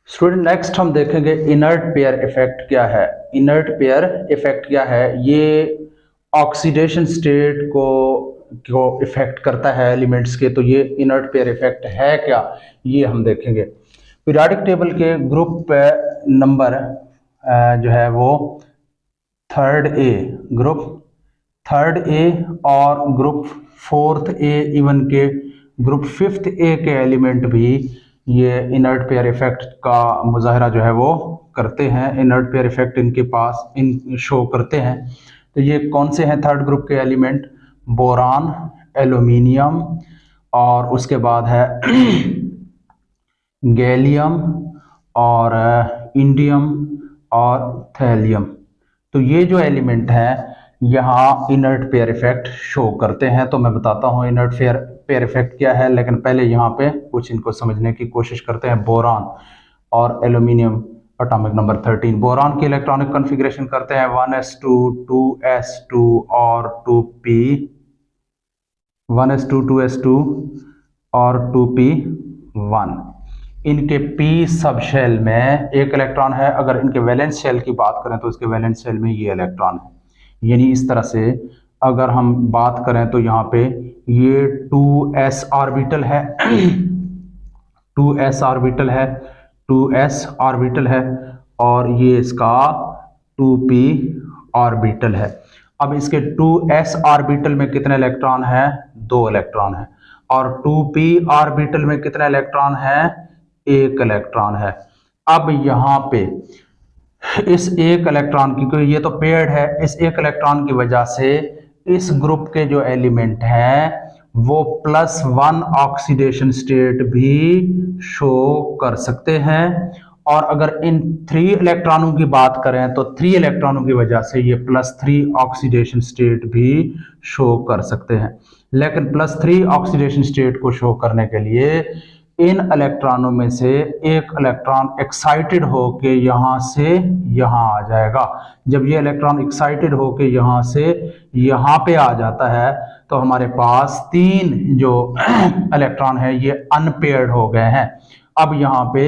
Student next हम देखेंगे inert pair effect क्या है। इनर्ट पेयर इफेक्ट क्या है? ये ऑक्सीडेशन स्टेट को इफेक्ट करता है एलिमेंट्स के। तो ये इनर्ट पेयर इफेक्ट है क्या, ये हम देखेंगे। पीरियोडिक टेबल के ग्रुप नंबर जो है वो थर्ड ए और ग्रुप फोर्थ ए, इवन के ग्रुप फिफ्थ ए के एलिमेंट भी ये इनर्ट पेयर इफेक्ट का मुजाहरा जो है वो करते हैं। इनर्ट पेयर इफेक्ट इनके पास इन शो करते हैं। तो ये कौन से हैं थर्ड ग्रुप के एलिमेंट? बोरान, एल्यूमिनियम और उसके बाद है गैलियम और इंडियम और थैलियम। तो ये जो एलिमेंट हैं यहाँ इनर्ट पेयर इफेक्ट शो करते हैं। तो मैं बताता हूँ इनर्ट पेयर इफेक्ट क्या है, लेकिन पहले यहाँ पे कुछ इनको समझने की कोशिश करते हैं। बोरान और एल्यूमिनियम, एटॉमिक नंबर 13। बोरान की इलेक्ट्रॉनिक कॉन्फ़िगरेशन करते हैं 1s2 2s2 और 2p, 1s2 2s2 और 2p1। इनके p सब शेल में एक इलेक्ट्रॉन है। अगर इनके वैलेंस शेल की बात करें तो इसके वैलेंस शेल में ये इलेक्ट्रॉन है। यानी इस तरह से अगर हम बात करें तो यहाँ पे ये 2s ऑर्बिटल है 2s ऑर्बिटल है 2s ऑर्बिटल है और ये इसका 2p ऑर्बिटल है। अब इसके 2s ऑर्बिटल में कितने इलेक्ट्रॉन हैं? 2 इलेक्ट्रॉन है। और 2p ऑर्बिटल में कितने इलेक्ट्रॉन है? 1 इलेक्ट्रॉन है। अब यहाँ पे इस एक इलेक्ट्रॉन की, क्योंकि ये तो पेयर्ड है, इस एक इलेक्ट्रॉन की वजह से इस ग्रुप के जो एलिमेंट हैं वो +1 ऑक्सीडेशन स्टेट भी शो कर सकते हैं। और अगर इन 3 इलेक्ट्रॉनों की बात करें तो 3 इलेक्ट्रॉनों की वजह से ये +3 ऑक्सीडेशन स्टेट भी शो कर सकते हैं। लेकिन +3 ऑक्सीडेशन स्टेट को शो करने के लिए इन इलेक्ट्रॉनों में से एक इलेक्ट्रॉन एक्साइटेड होके यहाँ से यहाँ आ जाएगा। जब ये इलेक्ट्रॉन एक्साइटेड होके यहाँ से यहाँ पे आ जाता है तो हमारे पास 3 जो इलेक्ट्रॉन है ये अनपेयर्ड हो गए हैं। अब यहाँ पे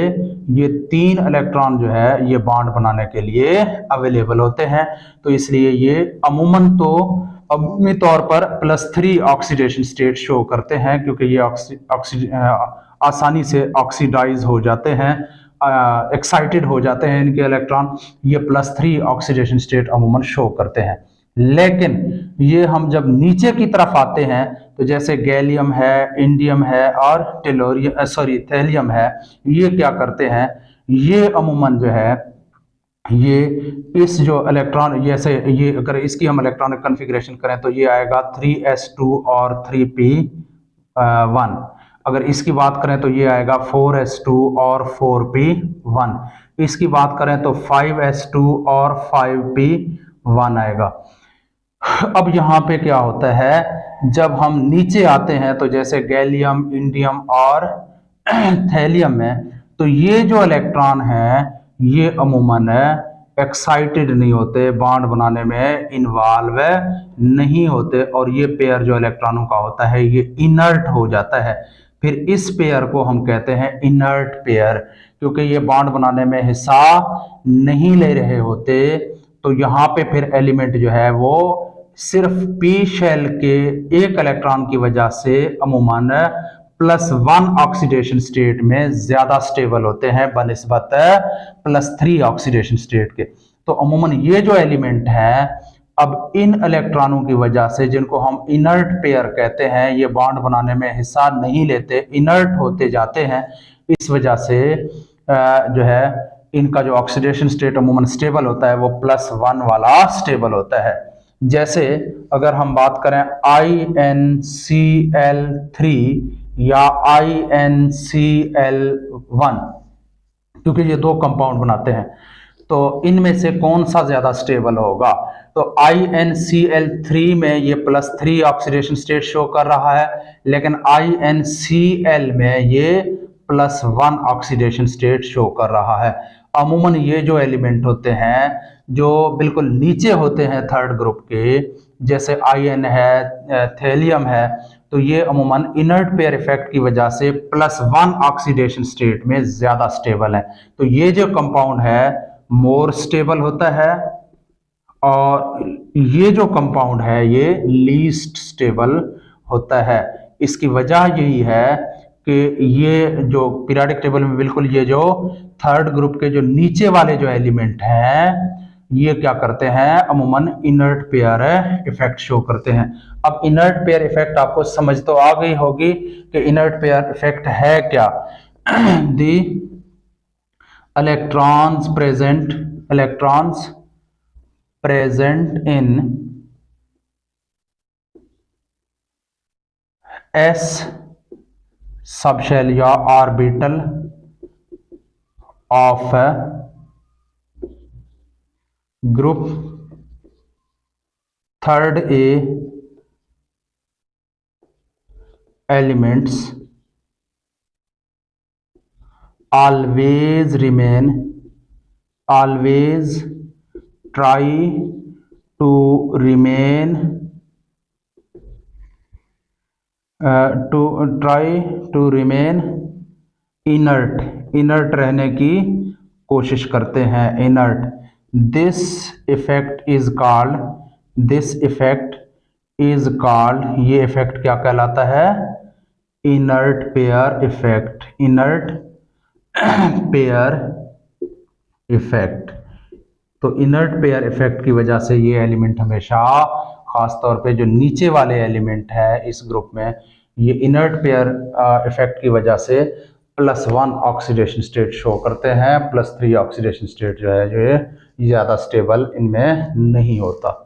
ये 3 इलेक्ट्रॉन जो है ये बॉन्ड बनाने के लिए अवेलेबल होते हैं। तो इसलिए ये अमूमन तो अमूमी तौर पर +3 ऑक्सीडेशन स्टेट शो करते हैं, क्योंकि ये आसानी से ऑक्सीडाइज हो जाते हैं, एक्साइटेड हो जाते हैं इनके इलेक्ट्रॉन। ये +3 ऑक्सीडेशन स्टेट अमूमन शो करते हैं। लेकिन ये हम जब नीचे की तरफ आते हैं तो जैसे गैलियम है, इंडियम है और थैलियम है, ये क्या करते हैं? ये अमूमन जो है ये इस जो इलेक्ट्रॉन, जैसे ये अगर इसकी हम इलेक्ट्रॉनिक कॉन्फ़िगरेशन करें तो ये आएगा 3s2 और 3p1। अगर इसकी बात करें तो ये आएगा 4s2 और 4p1। इसकी बात करें तो 5s2 और 5p1 आएगा। अब यहाँ पे क्या होता है, जब हम नीचे आते हैं तो जैसे गैलियम, इंडियम और थैलियम में, तो ये जो इलेक्ट्रॉन है ये अमूमन एक्साइटेड नहीं होते, बॉन्ड बनाने में इन्वॉल्व नहीं होते, और ये पेयर जो इलेक्ट्रॉनों का होता है ये इनर्ट हो जाता है। फिर इस पेयर को हम कहते हैं इनर्ट पेयर, क्योंकि ये बॉन्ड बनाने में हिस्सा नहीं ले रहे होते। तो यहाँ पे फिर एलिमेंट जो है वो सिर्फ p शेल के एक इलेक्ट्रॉन की वजह से अमूमन +1 ऑक्सीडेशन स्टेट में ज्यादा स्टेबल होते हैं बनिस्बत +3 ऑक्सीडेशन स्टेट के। तो अमूमन ये जो एलिमेंट हैं, अब इन इलेक्ट्रॉनों की वजह से, जिनको हम इनर्ट पेयर कहते हैं, ये बॉन्ड बनाने में हिस्सा नहीं लेते, इनर्ट होते जाते हैं। इस वजह से जो है इनका जो ऑक्सीडेशन स्टेट अमूमन स्टेबल होता है वो +1 वाला स्टेबल होता है। जैसे अगर हम बात करें InCl3 या InCl1, क्योंकि ये 2 कंपाउंड बनाते हैं, तो इनमें से कौन सा ज्यादा स्टेबल होगा? तो InCl3 में ये +3 ऑक्सीडेशन स्टेट शो कर रहा है, लेकिन InCl में ये +1 ऑक्सीडेशन स्टेट शो कर रहा है। अमूमन ये जो एलिमेंट होते हैं जो बिल्कुल नीचे होते हैं थर्ड ग्रुप के, जैसे IN है, थैलियम है, तो ये अमूमन इनर्ट पेयर इफेक्ट की वजह से +1 ऑक्सीडेशन स्टेट में ज्यादा स्टेबल है। तो ये जो कंपाउंड है मोर स्टेबल होता है, और ये जो कंपाउंड है ये लीस्ट स्टेबल होता है। इसकी वजह यही है कि ये जो पीरियोडिक टेबल में बिल्कुल ये जो थर्ड ग्रुप के जो नीचे वाले जो एलिमेंट हैं ये क्या करते हैं, अमूमन इनर्ट पेयर इफेक्ट शो करते हैं। अब इनर्ट पेयर इफेक्ट आपको समझ तो आ गई होगी कि इनर्ट पेयर इफेक्ट है क्या। दी electrons present in s subshell या orbital of a group third A elements always try to remain inert रहने की कोशिश करते हैं, inert। this effect is called ये इफेक्ट क्या कहलाता है, inert pair effect। तो इनर्ट पेयर इफेक्ट की वजह से ये एलिमेंट हमेशा, खास तौर पे जो नीचे वाले एलिमेंट है इस ग्रुप में, ये इनर्ट पेयर इफेक्ट की वजह से +1 ऑक्सीडेशन स्टेट शो करते हैं, +3 ऑक्सीडेशन स्टेट जो है जो ये ज़्यादा स्टेबल इनमें नहीं होता।